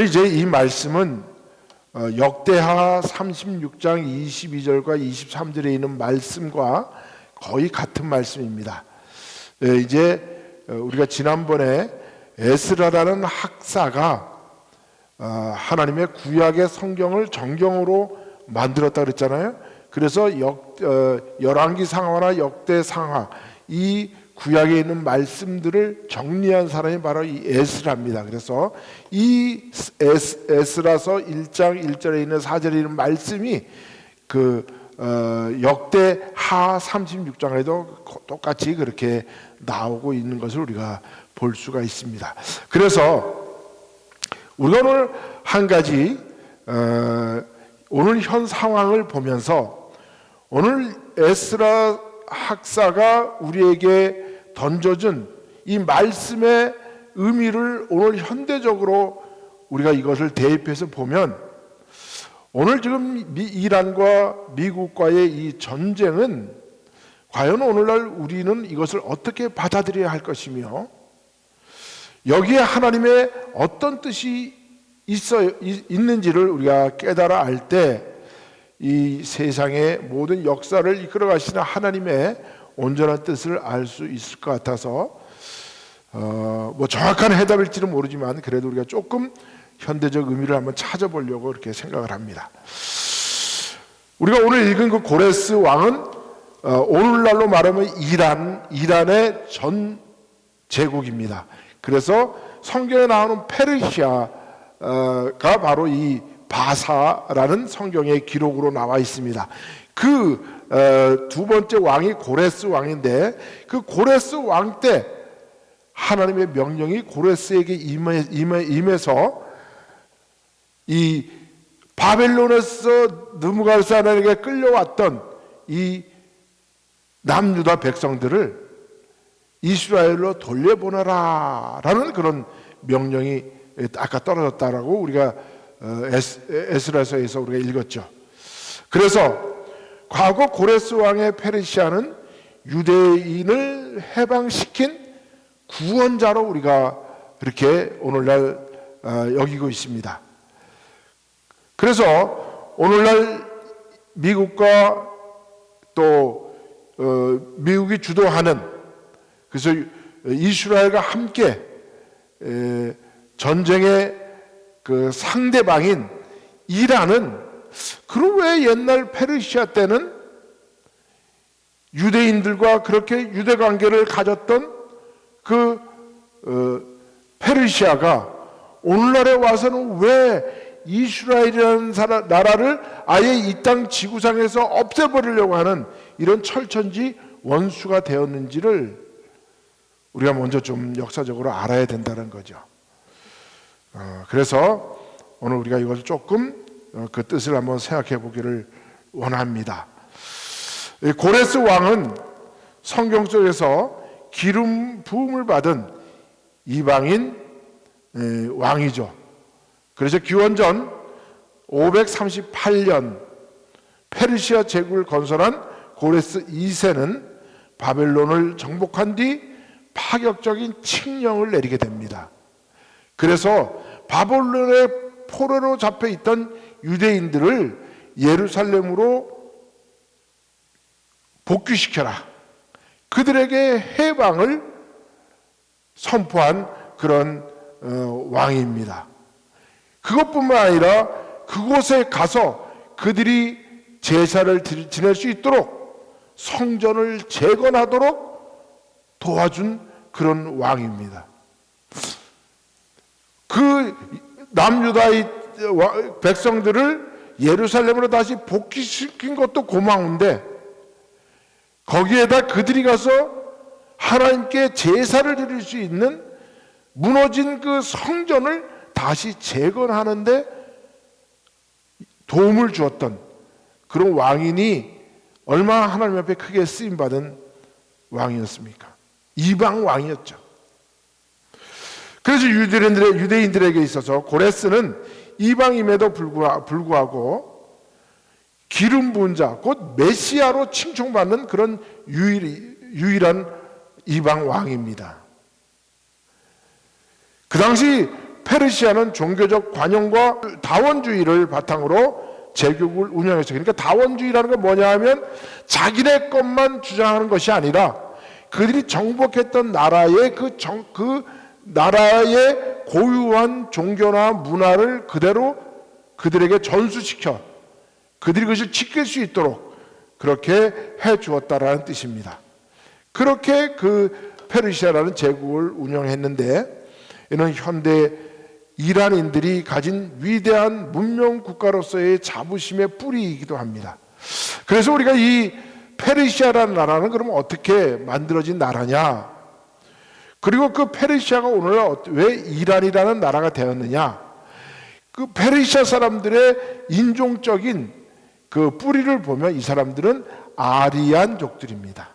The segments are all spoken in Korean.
오늘 이제 이 말씀은 역대하 36장 22절과 23절에 있는 말씀과 거의 같은 말씀입니다. 이제 우리가 지난번에 에스라라는 학사가 하나님의 구약의 성경을 정경으로 만들었다 그랬잖아요. 그래서 열왕기 상하나 역대 상하, 이 구약에 있는 말씀들을 정리한 사람이 바로 이 에스라입니다. 그래서 이 에스라서 1장 1절에 있는 4절에 있는 말씀이 역대하 36장에도 똑같이 그렇게 나오고 있는 것을 우리가 볼 수가 있습니다. 그래서 우리가 오늘 한 가지 오늘 현 상황을 보면서 오늘 에스라 학사가 우리에게 던져준 이 말씀의 의미를 오늘 현대적으로 우리가 이것을 대입해서 보면 오늘 지금 이란과 미국과의 이 전쟁은 과연 오늘날 우리는 이것을 어떻게 받아들여야 할 것이며 여기에 하나님의 어떤 뜻이 있는지를 우리가 깨달아 알 때 이 세상의 모든 역사를 이끌어 가시는 하나님의 온전한 뜻을 알 수 있을 것 같아서 뭐 정확한 해답일지는 모르지만 그래도 우리가 조금 현대적 의미를 한번 찾아보려고 이렇게 생각을 합니다. 우리가 오늘 읽은 그 고레스 왕은 오늘날로 말하면 이란의 전 제국입니다. 그래서 성경에 나오는 페르시아가 바로 이 바사라는 성경의 기록으로 나와 있습니다. 두 번째 왕이 고레스 왕인데 그 고레스 왕 때 하나님의 명령이 고레스에게 임해서 이 바벨론에서 느부갓네살에게 끌려왔던 이 남유다 백성들을 이스라엘로 돌려보내라라는 그런 명령이 아까 떨어졌다라고 우리가 에스라서에서 우리가 읽었죠. 그래서 과거 고레스 왕의 페르시아는 유대인을 해방시킨 구원자로 우리가 이렇게 오늘날 여기고 있습니다. 그래서 오늘날 미국과 또 미국이 주도하는 그래서 이스라엘과 함께 전쟁의 그 상대방인 이란은 그럼 왜 옛날 페르시아 때는 유대인들과 그렇게 유대 관계를 가졌던 그 페르시아가 오늘날에 와서는 왜 이스라엘이라는 나라를 아예 이 땅 지구상에서 없애버리려고 하는 이런 철천지 원수가 되었는지를 우리가 먼저 좀 역사적으로 알아야 된다는 거죠. 그래서 오늘 우리가 이것을 조금 그 뜻을 한번 생각해 보기를 원합니다. 고레스 왕은 성경 속에서 기름 부음을 받은 이방인 왕이죠. 그래서 기원전 538년 페르시아 제국을 건설한 고레스 2세는 바벨론을 정복한 뒤 파격적인 칙령을 내리게 됩니다. 그래서 바벨론의 포로로 잡혀 있던 유대인들을 예루살렘으로 복귀시켜라. 그들에게 해방을 선포한 그런 왕입니다. 그것뿐만 아니라 그곳에 가서 그들이 제사를 지낼 수 있도록 성전을 재건하도록 도와준 그런 왕입니다. 그 남유다의 백성들을 예루살렘으로 다시 복귀시킨 것도 고마운데 거기에다 그들이 가서 하나님께 제사를 드릴 수 있는 무너진 그 성전을 다시 재건하는데 도움을 주었던 그런 왕이니 얼마나 하나님 앞에 크게 쓰임받은 왕이었습니까? 이방 왕이었죠. 그래서 유대인들에게 있어서 고레스는 이방임에도 불구하고 기름 부은 자, 곧 메시아로 칭송받는 그런 유일한 이방 왕입니다. 그 당시 페르시아는 종교적 관용과 다원주의를 바탕으로 제국을 운영했어요. 그러니까 다원주의라는 건 뭐냐 하면 자기네 것만 주장하는 것이 아니라 그들이 정복했던 나라의 그 나라의 고유한 종교나 문화를 그대로 그들에게 전수시켜 그들이 그것을 지킬 수 있도록 그렇게 해 주었다라는 뜻입니다. 그렇게 그 페르시아라는 제국을 운영했는데 이는 현대 이란인들이 가진 위대한 문명 국가로서의 자부심의 뿌리이기도 합니다. 그래서 우리가 이 페르시아라는 나라는 그러면 어떻게 만들어진 나라냐? 그리고 그 페르시아가 오늘날 왜 이란이라는 나라가 되었느냐? 그 페르시아 사람들의 인종적인 그 뿌리를 보면 이 사람들은 아리안족들입니다.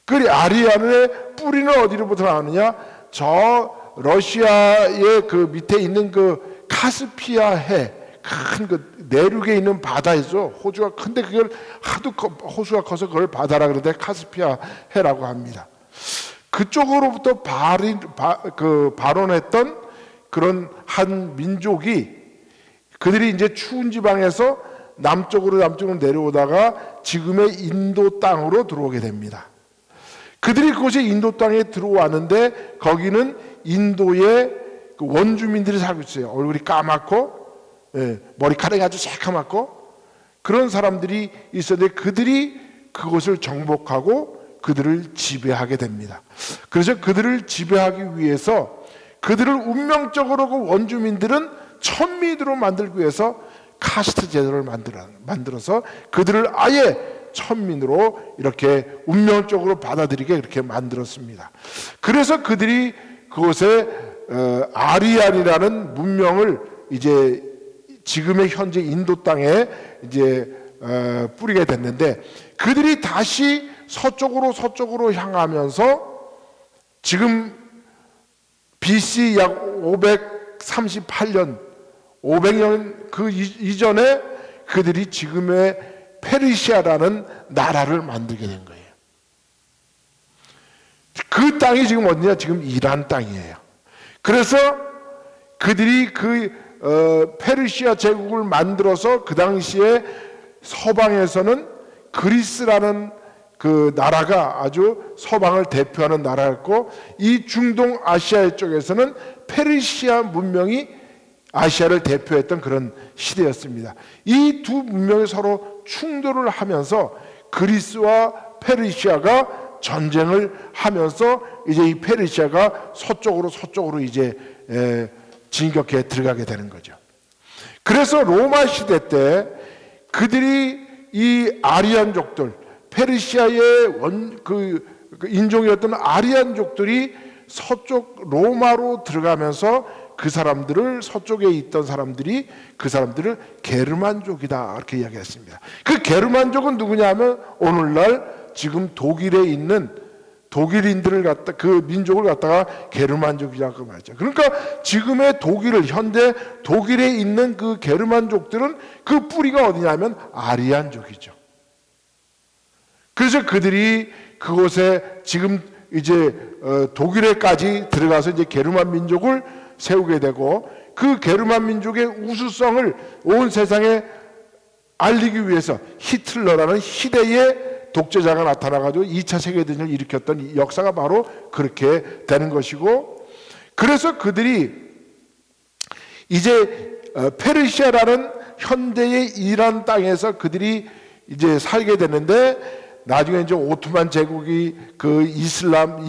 그 아리안의 뿌리는 어디로부터 나오느냐? 저 러시아의 그 밑에 있는 그 카스피아 해, 큰 그 내륙에 있는 바다에서 호수가 큰데 그걸 하도 호수가 커서 그걸 바다라 그러는데 카스피아 해라고 합니다. 그쪽으로부터 발원했던 그런 한 민족이 그들이 이제 추운 지방에서 남쪽으로 내려오다가 지금의 인도 땅으로 들어오게 됩니다. 그들이 그곳에 인도 땅에 들어왔는데 거기는 인도의 그 원주민들이 살고 있어요. 얼굴이 까맣고 머리카락이 아주 새카맣고 그런 사람들이 있었는데 그들이 그곳을 정복하고 그들을 지배하게 됩니다. 그래서 그들을 지배하기 위해서 그들을 운명적으로 그 원주민들은 천민으로 만들기 위해서 카스트 제도를 만들어서 그들을 아예 천민으로 이렇게 운명적으로 받아들이게 이렇게 만들었습니다. 그래서 그들이 그곳에 아리안이라는 문명을 이제 지금의 현재 인도 땅에 이제 뿌리게 됐는데 그들이 다시 서쪽으로 향하면서 지금 BC 약 538년 500년 그 이전에 그들이 지금의 페르시아라는 나라를 만들게 된 거예요. 그 땅이 지금 어디냐? 지금 이란 땅이에요. 그래서 그들이 페르시아 제국을 만들어서 그 당시에 서방에서는 그리스라는 그 나라가 아주 서방을 대표하는 나라였고 이 중동 아시아 쪽에서는 페르시아 문명이 아시아를 대표했던 그런 시대였습니다. 이 두 문명이 서로 충돌을 하면서 그리스와 페르시아가 전쟁을 하면서 이제 이 페르시아가 서쪽으로 이제 진격해 들어가게 되는 거죠. 그래서 로마 시대 때 그들이 이 아리안족들 페르시아의 그 인종이었던 아리안족들이 서쪽 로마로 들어가면서 그 사람들을 서쪽에 있던 사람들이 그 사람들을 게르만족이다 이렇게 이야기했습니다. 그 게르만족은 누구냐 하면 오늘날 지금 독일에 있는 독일인들을 그 민족을 갖다가 게르만족이라고 말하죠. 그러니까 지금의 현대 독일에 있는 그 게르만족들은 그 뿌리가 어디냐면 아리안족이죠. 그래서 그들이 그곳에 지금 이제 독일에까지 들어가서 이제 게르만 민족을 세우게 되고 그 게르만 민족의 우수성을 온 세상에 알리기 위해서 히틀러라는 희대의 독재자가 나타나가지고 2차 세계대전을 일으켰던 이 역사가 바로 그렇게 되는 것이고 그래서 그들이 이제 페르시아라는 현대의 이란 땅에서 그들이 이제 살게 되는데 나중에 이제 오토만 제국이 이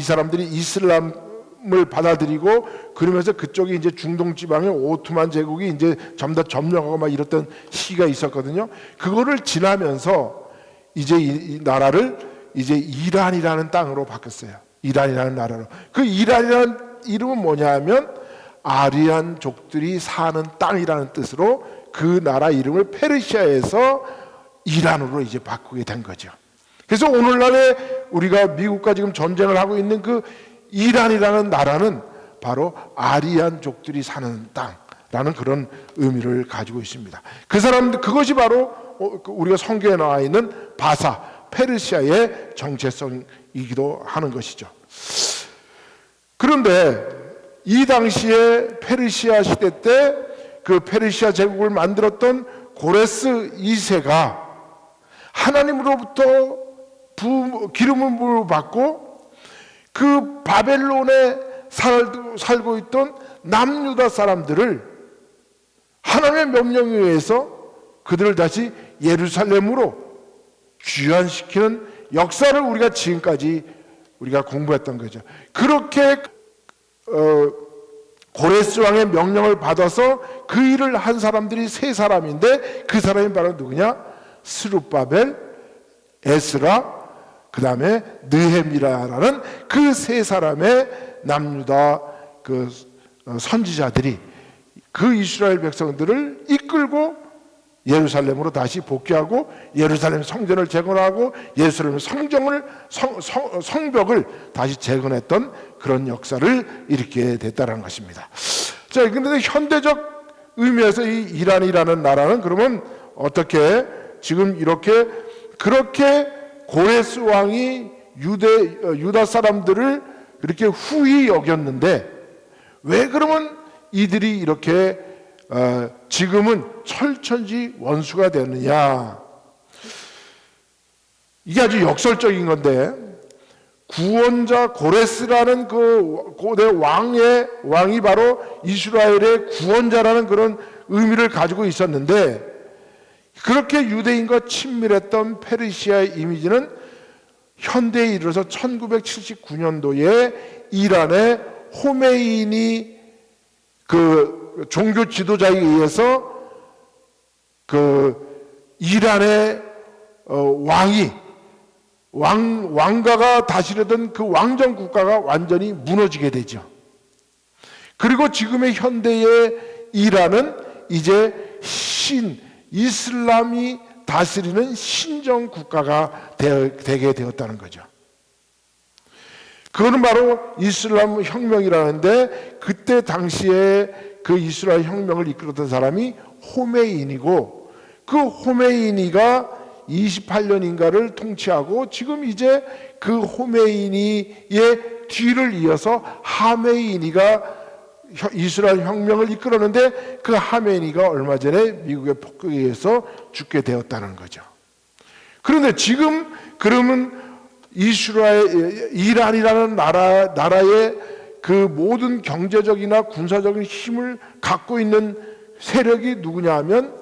사람들이 이슬람을 받아들이고 그러면서 그쪽이 이제 중동 지방의 오토만 제국이 이제 전부 다 점령하고 막 이랬던 시기가 있었거든요. 그거를 지나면서 이제 이 나라를 이제 이란이라는 땅으로 바꿨어요. 이란이라는 나라로. 그 이란이라는 이름은 뭐냐 하면 아리안족들이 사는 땅이라는 뜻으로 그 나라 이름을 페르시아에서 이란으로 이제 바꾸게 된 거죠. 그래서 오늘날에 우리가 미국과 지금 전쟁을 하고 있는 그 이란이라는 나라는 바로 아리안족들이 사는 땅라는 그런 의미를 가지고 있습니다. 그 사람들 그것이 바로 우리가 성경에 나와 있는 바사 페르시아의 정체성이기도 하는 것이죠. 그런데 이 당시에 페르시아 시대 때 그 페르시아 제국을 만들었던 고레스 2세가 하나님으로부터 기름을 부어받고 그 바벨론에 살고 있던 남유다 사람들을 하나님의 명령에 의해서 그들을 다시 예루살렘으로 귀환시키는 역사를 우리가 지금까지 우리가 공부했던 거죠. 그렇게 고레스 왕의 명령을 받아서 그 일을 한 사람들이 세 사람인데 그 사람이 바로 누구냐? 스룹바벨, 에스라, 그 다음에 느헤미야라는 그 세 사람의 남유다 그 선지자들이 그 이스라엘 백성들을 이끌고 예루살렘으로 다시 복귀하고 예루살렘 성전을 재건하고 예루살렘 성벽을 다시 재건했던 그런 역사를 일으키게 됐다는 것입니다. 자, 근데 현대적 의미에서 이 이란이라는 나라는 그러면 어떻게 지금 그렇게 고레스 왕이 유다 사람들을 그렇게 후히 여겼는데 왜 그러면 이들이 이렇게 지금은 철천지 원수가 되느냐? 이게 아주 역설적인 건데 구원자 고레스라는 그 고대 왕이 바로 이스라엘의 구원자라는 그런 의미를 가지고 있었는데 그렇게 유대인과 친밀했던 페르시아의 이미지는 현대에 이르러서 1979년도에 이란의 호메이니 그 종교 지도자에 의해서 그 이란의 왕가가 다스리던 그 왕정 국가가 완전히 무너지게 되죠. 그리고 지금의 현대의 이란은 이제 이슬람이 다스리는 신정 국가가 되게 되었다는 거죠. 그거는 바로 이슬람 혁명이라는데 그때 당시에 그 이스라엘 혁명을 이끌었던 사람이 호메이니고 그 호메이니가 28년인가를 통치하고 지금 이제 그 호메이니의 뒤를 이어서 하메이니가 이스라엘 혁명을 이끌었는데 그 하메이니가 얼마 전에 미국의 폭격에 의해서 죽게 되었다는 거죠. 그런데 지금 그러면 이란이라는 나라의 그 모든 경제적이나 군사적인 힘을 갖고 있는 세력이 누구냐 하면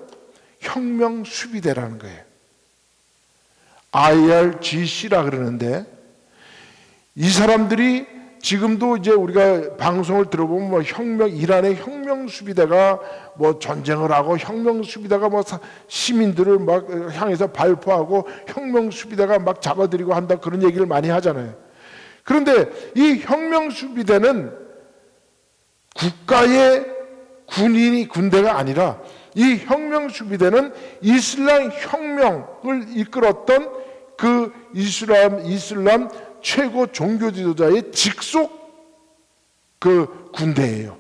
혁명 수비대라는 거예요. IRGC라 그러는데 이 사람들이 지금도 이제 우리가 방송을 들어보면 뭐 이란의 혁명 수비대가 뭐 전쟁을 하고 혁명 수비대가 뭐 시민들을 막 향해서 발포하고 혁명 수비대가 막 잡아들이고 한다 그런 얘기를 많이 하잖아요. 그런데 이 혁명 수비대는 국가의 군대가 아니라 이 혁명 수비대는 이슬람 혁명을 이끌었던 그 이슬람 최고 종교 지도자의 직속 그 군대예요.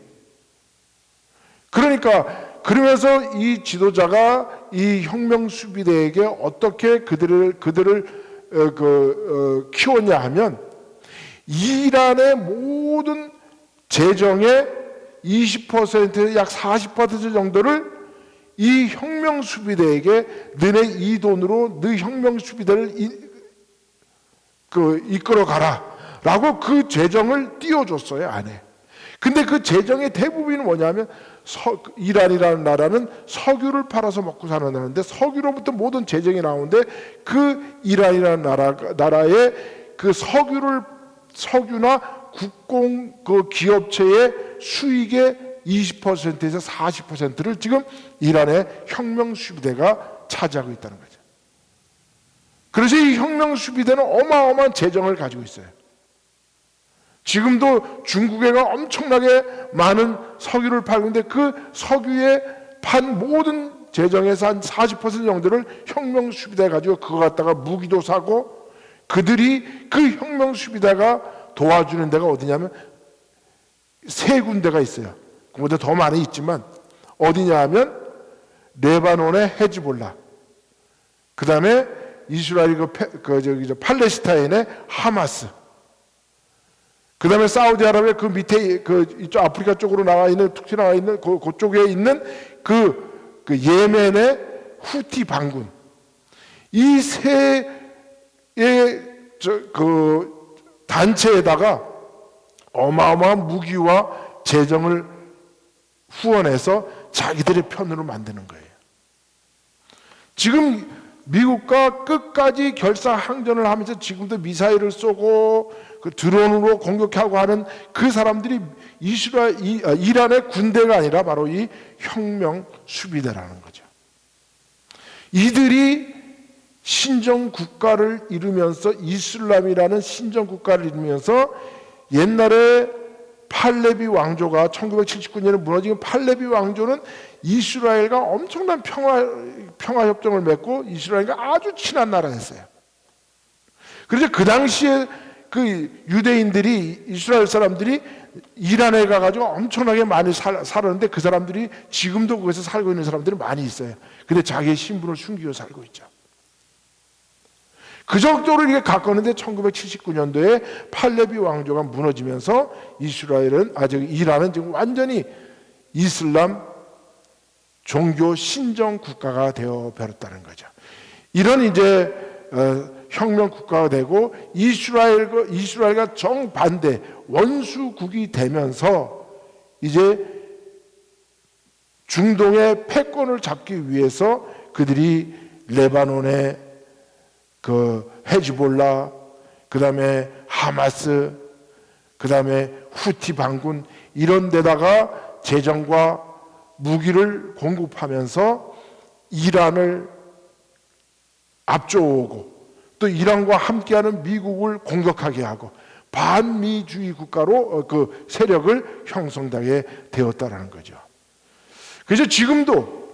그러면서 이 지도자가 이 혁명 수비대에게 어떻게 그들을 키웠냐 하면 이란의 모든 재정의 20% 약 40% 정도를 이 혁명 수비대에게 너네 이 돈으로 너 혁명 수비대를 이끌어 가라 라고 그 재정을 띄워줬어요 안에. 근데 그 재정의 대부분이 뭐냐면 이란이라는 나라는 석유를 팔아서 먹고 사는 나라인데 석유로부터 모든 재정이 나오는데 그 이란이라는 나라의 그 석유나 국공 그 기업체의 수익의 20%에서 40%를 지금 이란의 혁명 수비대가 차지하고 있다는 거죠. 그래서 이 혁명 수비대는 어마어마한 재정을 가지고 있어요. 지금도 중국에가 엄청나게 많은 석유를 팔고 있는데 그 석유에 판 모든 재정에서 한 40% 정도를 혁명 수비대 가지고 그거 갖다가 무기도 사고 그들이 그 혁명 수비대가 도와주는 데가 어디냐면 세 군데가 있어요. 그보다 더 많이 있지만 어디냐 하면 레바논의 헤즈볼라, 그 다음에 이스라엘 팔레스타인의 하마스, 그 다음에 사우디아라비아 그 밑에 이쪽 아프리카 쪽으로 나와 있는, 툭 튀어나와 있는 그쪽에 있는 그 예멘의 후티 반군, 이 세 단체에다가 어마어마한 무기와 재정을 후원해서 자기들의 편으로 만드는 거예요. 지금 미국과 끝까지 결사항전을 하면서 지금도 미사일을 쏘고 그 드론으로 공격하고 하는 그 사람들이 이란의 군대가 아니라 바로 이 혁명 수비대라는 거죠. 이들이 신정국가를 이루면서, 이슬람이라는 신정국가를 이루면서, 옛날에 팔레비 왕조가 1979년에 무너진 팔레비 왕조는 이스라엘과 엄청난 평화협정을 맺고 이스라엘과 아주 친한 나라였어요. 그래서 그 당시에 그 유대인들이, 이스라엘 사람들이 이란에 가가지고 엄청나게 많이 살았는데, 그 사람들이 지금도 거기서 살고 있는 사람들이 많이 있어요. 근데 자기의 신분을 숨기고 살고 있죠. 그 정도로 이게 가까웠는데 1979년도에 팔레비 왕조가 무너지면서 이란은 지금 완전히 이슬람 종교 신정 국가가 되어 버렸다는 거죠. 이런 이제 혁명 국가가 되고 이스라엘과 정반대 원수국이 되면서 이제 중동의 패권을 잡기 위해서 그들이 레바논의 그 헤즈볼라, 그 다음에 하마스, 그 다음에 후티 반군, 이런 데다가 재정과 무기를 공급하면서 이란을 앞쪽오고, 또 이란과 함께하는 미국을 공격하게 하고 반미주의 국가로 그 세력을 형성하게 되었다는 거죠. 그래서 지금도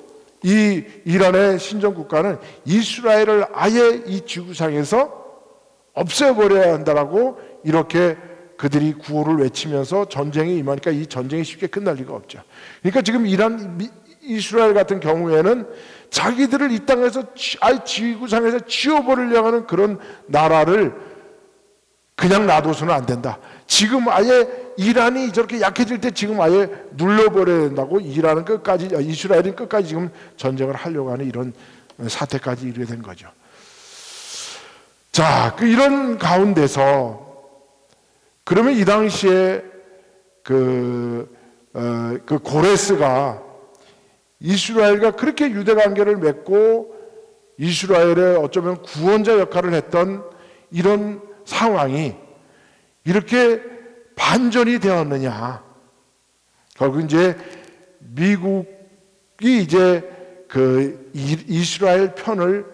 이 이란의 신정국가는 이스라엘을 아예 이 지구상에서 없애버려야 한다라고 이렇게 그들이 구호를 외치면서 전쟁에 임하니까 이 전쟁이 쉽게 끝날 리가 없죠. 그러니까 지금 이스라엘 같은 경우에는 자기들을 이 땅에서 아예 지구상에서 지워버리려고 하는 그런 나라를 그냥 놔둬서는 안 된다. 지금 아예 이란이 저렇게 약해질 때 지금 아예 눌러버려야 된다고 이스라엘은 끝까지 지금 전쟁을 하려고 하는 이런 사태까지 이르게 된 거죠. 자, 이런 가운데서 그러면 이 당시에 그 고레스가 이스라엘과 그렇게 유대 관계를 맺고 이스라엘의 어쩌면 구원자 역할을 했던 이런 상황이 이렇게 반전이 되었느냐? 결국 이제 미국이 이제 그 이스라엘 편을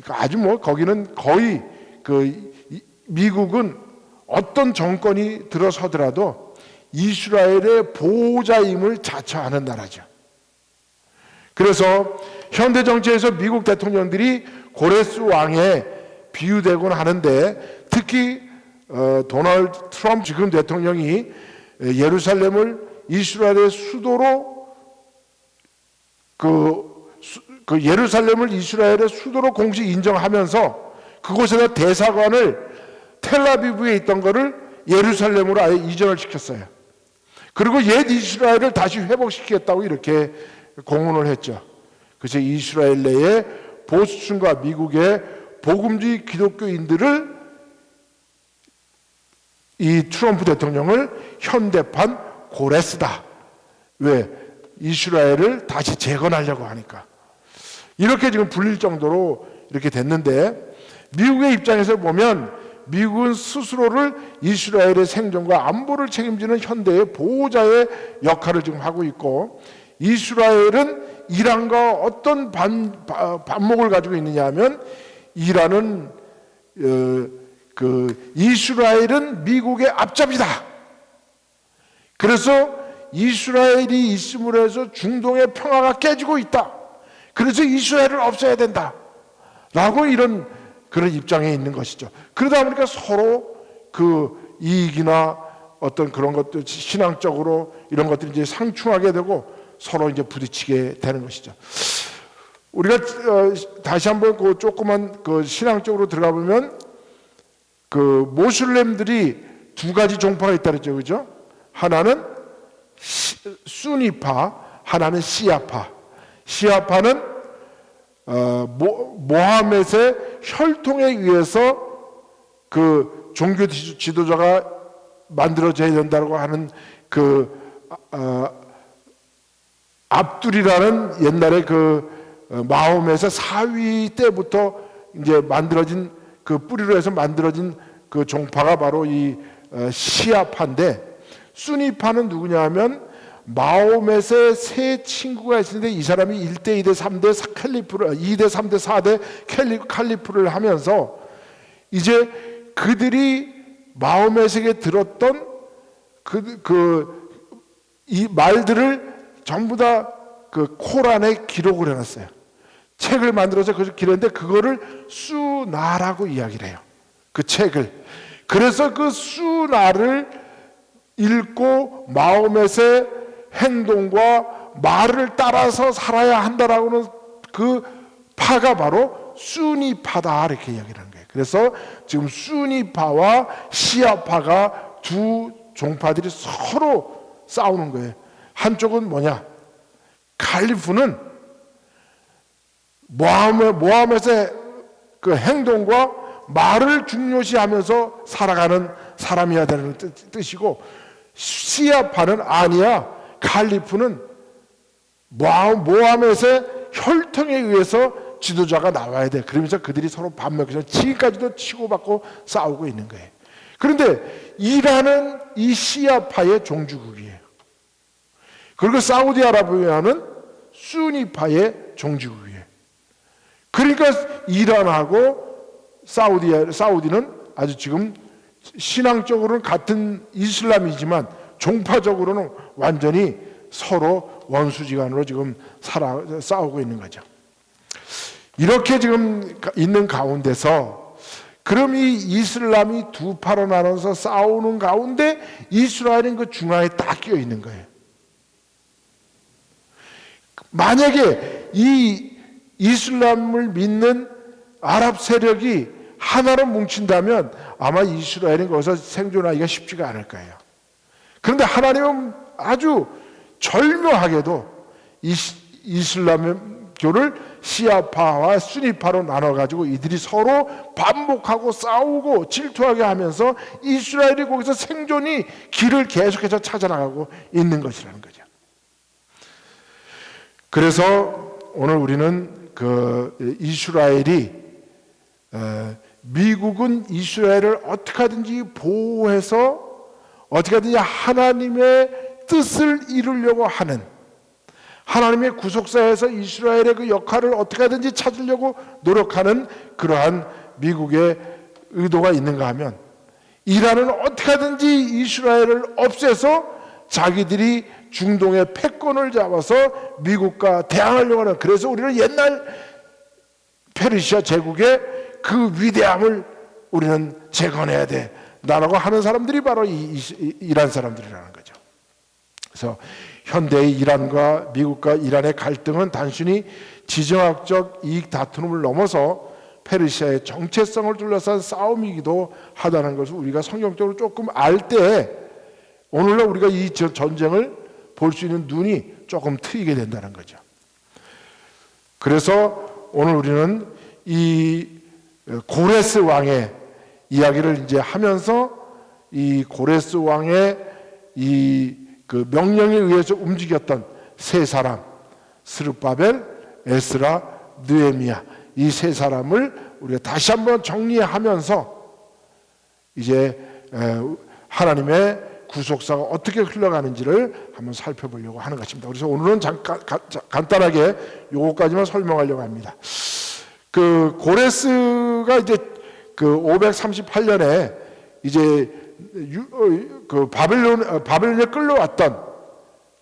아주 거기는 거의 미국은 어떤 정권이 들어서더라도 이스라엘의 보호자임을 자처하는 나라죠. 그래서 현대 정치에서 미국 대통령들이 고레스 왕에 비유되곤 하는데, 특히 도널드 트럼프 지금 대통령이 예루살렘을 이스라엘의 수도로 예루살렘을 이스라엘의 수도로 공식 인정하면서 그곳에다 대사관을 텔아비브에 있던 거를 예루살렘으로 아예 이전을 시켰어요. 그리고 옛 이스라엘을 다시 회복시키겠다고 이렇게 공언을 했죠. 그래서 이스라엘 내에 보수층과 미국의 복음주의 기독교인들을 이 트럼프 대통령을 현대판 고레스다. 왜? 이스라엘을 다시 재건하려고 하니까. 이렇게 지금 불릴 정도로 이렇게 됐는데, 미국의 입장에서 보면 미국은 스스로를 이스라엘의 생존과 안보를 책임지는 현대의 보호자의 역할을 지금 하고 있고, 이스라엘은 이란과 어떤 반목을 가지고 있느냐 하면, 이란은 이스라엘은 미국의 앞잡이다. 그래서 이스라엘이 있음으로 해서 중동의 평화가 깨지고 있다. 그래서 이스라엘을 없애야 된다. 라고 그런 입장에 있는 것이죠. 그러다 보니까 서로 그 이익이나 어떤 그런 것들, 신앙적으로 이런 것들이 이제 상충하게 되고 서로 이제 부딪히게 되는 것이죠. 우리가 다시 한번 조그만 신앙적으로 들어가 보면 모슬렘들이 두 가지 종파가 있다 그랬죠, 그죠? 하나는 수니파, 하나는 시아파. 시아파는 모하멧의 혈통에 의해서 그 종교 지도자가 만들어져야 된다고 하는 압둘이라는 옛날에 마호멧의 사위 때부터 이제 만들어진 그 뿌리로 해서 만들어진 그 종파가 바로 이 시아파인데, 수니파는 누구냐 하면 마호멧의 세 친구가 있었는데 이 사람이 1대, 2대, 3대 칼리프를 2대, 3대, 4대 칼리프를 하면서 이제 그들이 마호멧에게 들었던 이 말들을 전부 다 그 코란에 기록을 해놨어요. 책을 만들어서 그것을 기록했는데 그거를 수나라고 이야기를 해요. 그 책을. 그래서 그 수나를 읽고 마호멧의 행동과 말을 따라서 살아야 한다라고는 그 파가 바로 수니파다 이렇게 이야기를 하는 거예요. 그래서 지금 수니파와 시아파가 두 종파들이 서로 싸우는 거예요. 한쪽은 뭐냐? 칼리프는 모하멧의 그 행동과 말을 중요시하면서 살아가는 사람이어야 되는 뜻이고, 시아파는 아니야. 칼리프는 모하멧의 혈통에 의해서 지도자가 나와야 돼. 그러면서 그들이 서로 반목해서 지금까지도 치고받고 싸우고 있는 거예요. 그런데 이란은 이 시아파의 종주국이에요. 그리고 사우디아라비아는 수니파의 종주국이에요. 그러니까 이란하고 사우디는 아주 지금 신앙적으로는 같은 이슬람이지만 종파적으로는 완전히 서로 원수지간으로 지금 싸우고 있는 거죠. 이렇게 지금 있는 가운데서 그럼 이 이슬람이 두 파로 나눠서 싸우는 가운데 이스라엘은 그 중앙에 딱 끼어 있는 거예요. 만약에 이 이슬람을 믿는 아랍 세력이 하나로 뭉친다면 아마 이스라엘은 거기서 생존하기가 쉽지가 않을 거예요. 그런데 하나님은 아주 절묘하게도 이슬람교를 시아파와 수니파로 나눠가지고 이들이 서로 반복하고 싸우고 질투하게 하면서 이스라엘이 거기서 생존이 길을 계속해서 찾아나가고 있는 것이라는 거죠. 그래서 오늘 우리는 이스라엘이 미국은 이스라엘을 어떻게 하든지 보호해서 어떻게 하든지 하나님의 뜻을 이루려고 하는, 하나님의 구속사에서 이스라엘의 그 역할을 어떻게 하든지 찾으려고 노력하는 그러한 미국의 의도가 있는가 하면, 이란은 어떻게 하든지 이스라엘을 없애서 자기들이 중동의 패권을 잡아서 미국과 대항하려고 하는, 그래서 우리는 옛날 페르시아 제국의 그 위대함을 우리는 재건해야 돼 라고 하는 사람들이 바로 이란 사람들이라는 거죠. 그래서 현대의 이란과 미국과 이란의 갈등은 단순히 지정학적 이익 다툼을 넘어서 페르시아의 정체성을 둘러싼 싸움이기도 하다는 것을 우리가 성경적으로 조금 알 때 오늘날 우리가 이 전쟁을 볼 수 있는 눈이 조금 트이게 된다는 거죠. 그래서 오늘 우리는 이 고레스 왕의 이야기를 이제 하면서 이 고레스 왕의 그 명령에 의해서 움직였던 세 사람, 스룹바벨, 에스라, 느헤미야, 이 세 사람을 우리가 다시 한번 정리하면서 이제 하나님의 구속사가 어떻게 흘러가는지를 한번 살펴보려고 하는 것입니다. 그래서 오늘은 간단하게 요거까지만 설명하려고 합니다. 그 고레스가 이제 그 538년에 이제 그 바벨론에 끌려왔던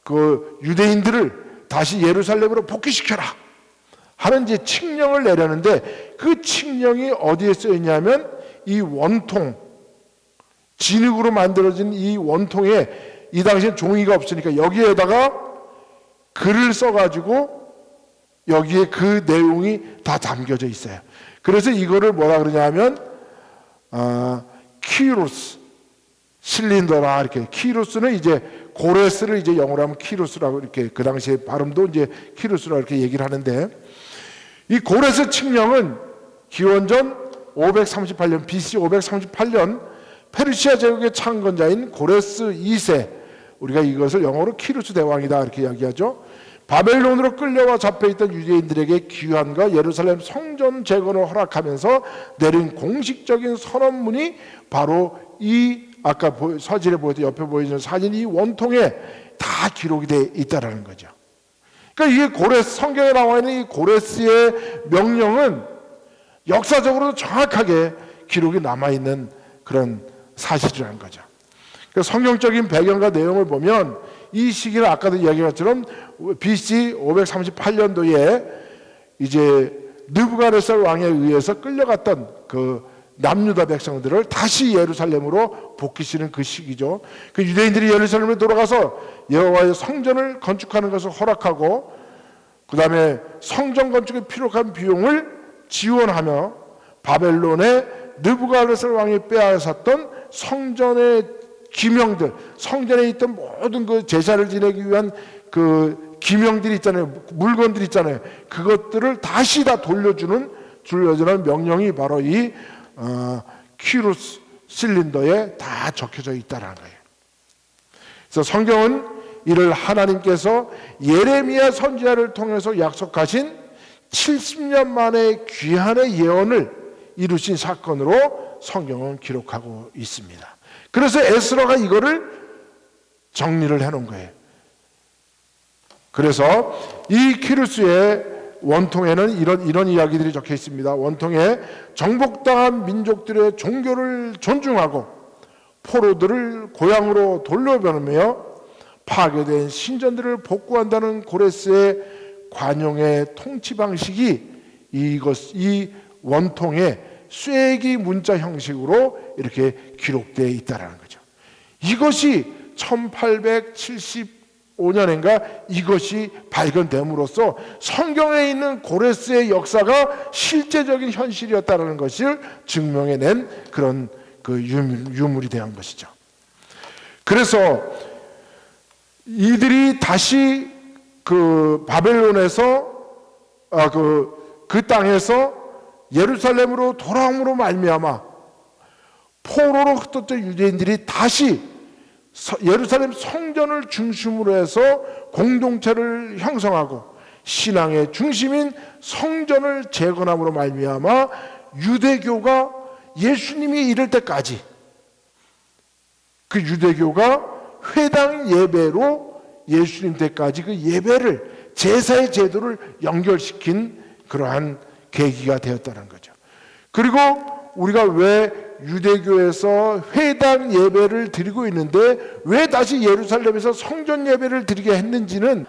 그 유대인들을 다시 예루살렘으로 복귀시켜라 하는 이제 칙령을 내려는데, 그 칙령이 어디에 쓰여 있냐면 이 원통, 진흙으로 만들어진 이 원통에, 이 당시엔 종이가 없으니까 여기에다가 글을 써가지고 여기에 그 내용이 다 담겨져 있어요. 그래서 이거를 뭐라 그러냐 하면 키로스, 실린더라 이렇게 키루스는 이제 고레스를 이제 영어로 하면 키루스라고 이렇게 그 당시에 발음도 이제 키루스라고 이렇게 얘기를 하는데 이 고레스 칙령은 기원전 538년 BC 538년 페르시아 제국의 창건자인 고레스 2세 우리가 이것을 영어로 키루스 대왕이다 이렇게 이야기하죠. 바벨론으로 끌려와 잡혀있던 유대인들에게 귀환과 예루살렘 성전 재건을 허락하면서 내린 공식적인 선언문이 바로 이 아까 사진에 보였던 옆에 보이는 사진 이 원통에 다 기록이 되어 있다라는 거죠. 그러니까 이게 고레스 성경에 나와 있는 이 고레스의 명령은 역사적으로 정확하게 기록이 남아 있는 그런 사실이라는 거죠. 그러니까 성경적인 배경과 내용을 보면 이 시기는 아까도 이야기한 것처럼 BC 538년도에 이제 느부갓네살 왕에 의해서 끌려갔던 그 남유다 백성들을 다시 예루살렘으로 복귀시는 그 시기죠. 그 유대인들이 예루살렘에 돌아가서 여호와의 성전을 건축하는 것을 허락하고 그 다음에 성전 건축에 필요한 비용을 지원하며 바벨론의 느부갓네살 왕이 빼앗았던 성전의 기명들, 성전에 있던 모든 그 제사를 지내기 위한 그 기명들이 있잖아요. 물건들이 있잖아요. 그것들을 다시 다 돌려주는 명령이 바로 이 키루스 실린더에 다 적혀져 있다는 거예요. 그래서 성경은 이를 하나님께서 예레미야 선지자를 통해서 약속하신 70년 만에 귀환의 예언을 이루신 사건으로 성경은 기록하고 있습니다. 그래서 에스라가 이거를 정리를 해놓은 거예요. 그래서 이 키루스의 원통에는 이런 이야기들이 적혀 있습니다. 원통에 정복당한 민족들의 종교를 존중하고 포로들을 고향으로 돌려보내며 파괴된 신전들을 복구한다는 고레스의 관용의 통치 방식이 이 원통의 쐐기 문자 형식으로 이렇게 기록되어 있다는 거죠. 이것이 1875년인가 이것이 발견됨으로써 성경에 있는 고레스의 역사가 실제적인 현실이었다는 것을 증명해낸 그런 그 유물이 되는 것이죠. 그래서 이들이 다시 그 바벨론에서 그 땅에서 예루살렘으로 돌아옴으로 말미암아 포로로 흩어졌던 유대인들이 다시 예루살렘 성전을 중심으로 해서 공동체를 형성하고 신앙의 중심인 성전을 재건함으로 말미암아 유대교가 예수님이 이를 때까지 그 유대교가 회당 예배로 예수님 때까지 그 예배를 제사의 제도를 연결시킨 그러한 계기가 되었다는 거죠. 그리고 우리가 왜 유대교에서 회당 예배를 드리고 있는데 왜 다시 예루살렘에서 성전 예배를 드리게 했는지는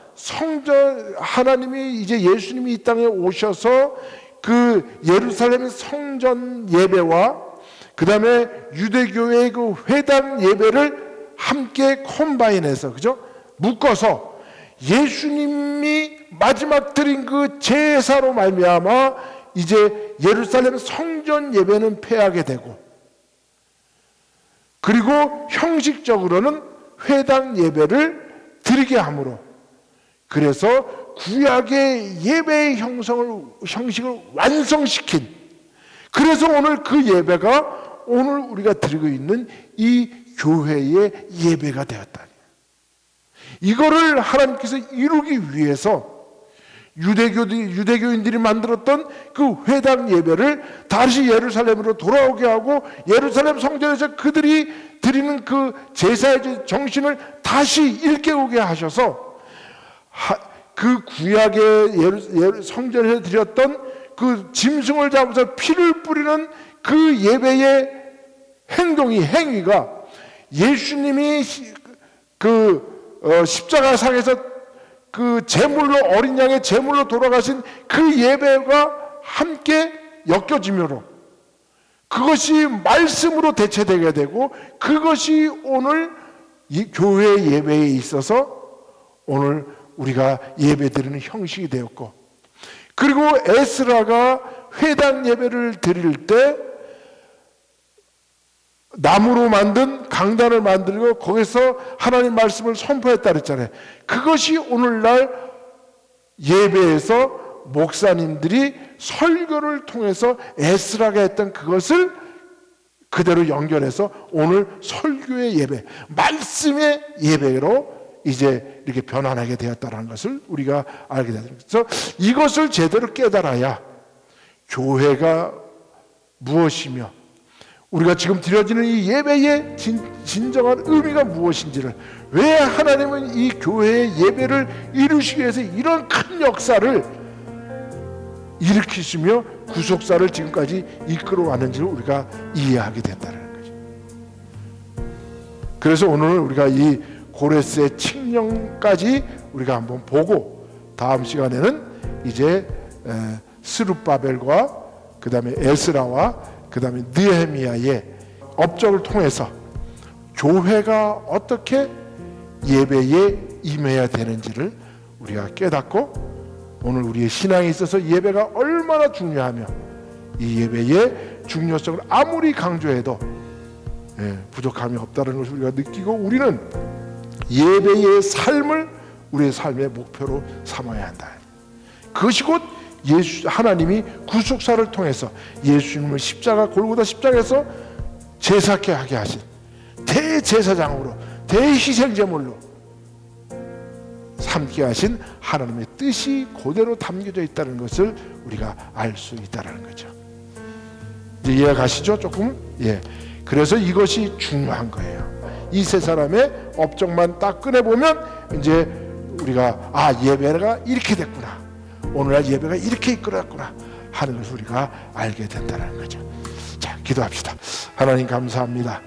하나님이 이제 예수님이 이 땅에 오셔서 그 예루살렘 성전 예배와 그 다음에 유대교의 그 회당 예배를 함께 컴바인해서 그죠? 묶어서 예수님이 마지막 드린 그 제사로 말미암아 이제 예루살렘 성전 예배는 폐하게 되고 그리고 형식적으로는 회당 예배를 드리게 함으로 그래서 구약의 예배의 형식을 완성시킨 그래서 오늘 그 예배가 오늘 우리가 드리고 있는 이 교회의 예배가 되었다. 이거를 하나님께서 이루기 위해서 유대교인들이 만들었던 그 회당 예배를 다시 예루살렘으로 돌아오게 하고 예루살렘 성전에서 그들이 드리는 그 제사의 정신을 다시 일깨우게 하셔서 그 구약의 성전에서 드렸던 그 짐승을 잡아서 피를 뿌리는 그 예배의 행위가 예수님이 십자가상에서 그 제물로 어린 양의 제물로 돌아가신 그 예배가 함께 엮여지므로 그것이 말씀으로 대체되게 되고 그것이 오늘 이 교회 예배에 있어서 오늘 우리가 예배드리는 형식이 되었고 그리고 에스라가 회당 예배를 드릴 때 나무로 만든 강단을 만들고 거기서 하나님 말씀을 선포했다 그랬잖아요. 그것이 오늘날 예배에서 목사님들이 설교를 통해서 에스라가 했던 그것을 그대로 연결해서 오늘 설교의 예배, 말씀의 예배로 이제 이렇게 변환하게 되었다는 것을 우리가 알게 됩니다. 그래서 이것을 제대로 깨달아야 교회가 무엇이며 우리가 지금 드려지는 이 예배의 진정한 의미가 무엇인지를, 왜 하나님은 이 교회의 예배를 이루시기 위해서 이런 큰 역사를 일으키시며 구속사를 지금까지 이끌어 왔는지를 우리가 이해하게 된다는 거죠. 그래서 오늘 우리가 이 고레스의 칙령까지 우리가 한번 보고 다음 시간에는 이제 스룹바벨과 그 다음에 에스라와 그 다음에 느헤미야의 업적을 통해서 교회가 어떻게 예배에 임해야 되는지를 우리가 깨닫고, 오늘 우리의 신앙에 있어서 예배가 얼마나 중요하며 이 예배의 중요성을 아무리 강조해도 부족함이 없다는 것을 우리가 느끼고, 우리는 예배의 삶을 우리의 삶의 목표로 삼아야 한다. 그것이 곧 하나님이 구속사를 통해서 예수님을 골고다 십자가에서 제사케 하게 하신 대제사장으로, 대희생제물로 삼게 하신 하나님의 뜻이 그대로 담겨져 있다는 것을 우리가 알 수 있다는 거죠. 이제 이해가시죠? 조금? 예. 그래서 이것이 중요한 거예요. 이 세 사람의 업적만 딱 꺼내보면 이제 우리가 예배가 이렇게 됐구나, 오늘날 예배가 이렇게 이끌어졌구나 하는 것을 우리가 알게 된다는 거죠. 자, 기도합시다. 하나님 감사합니다.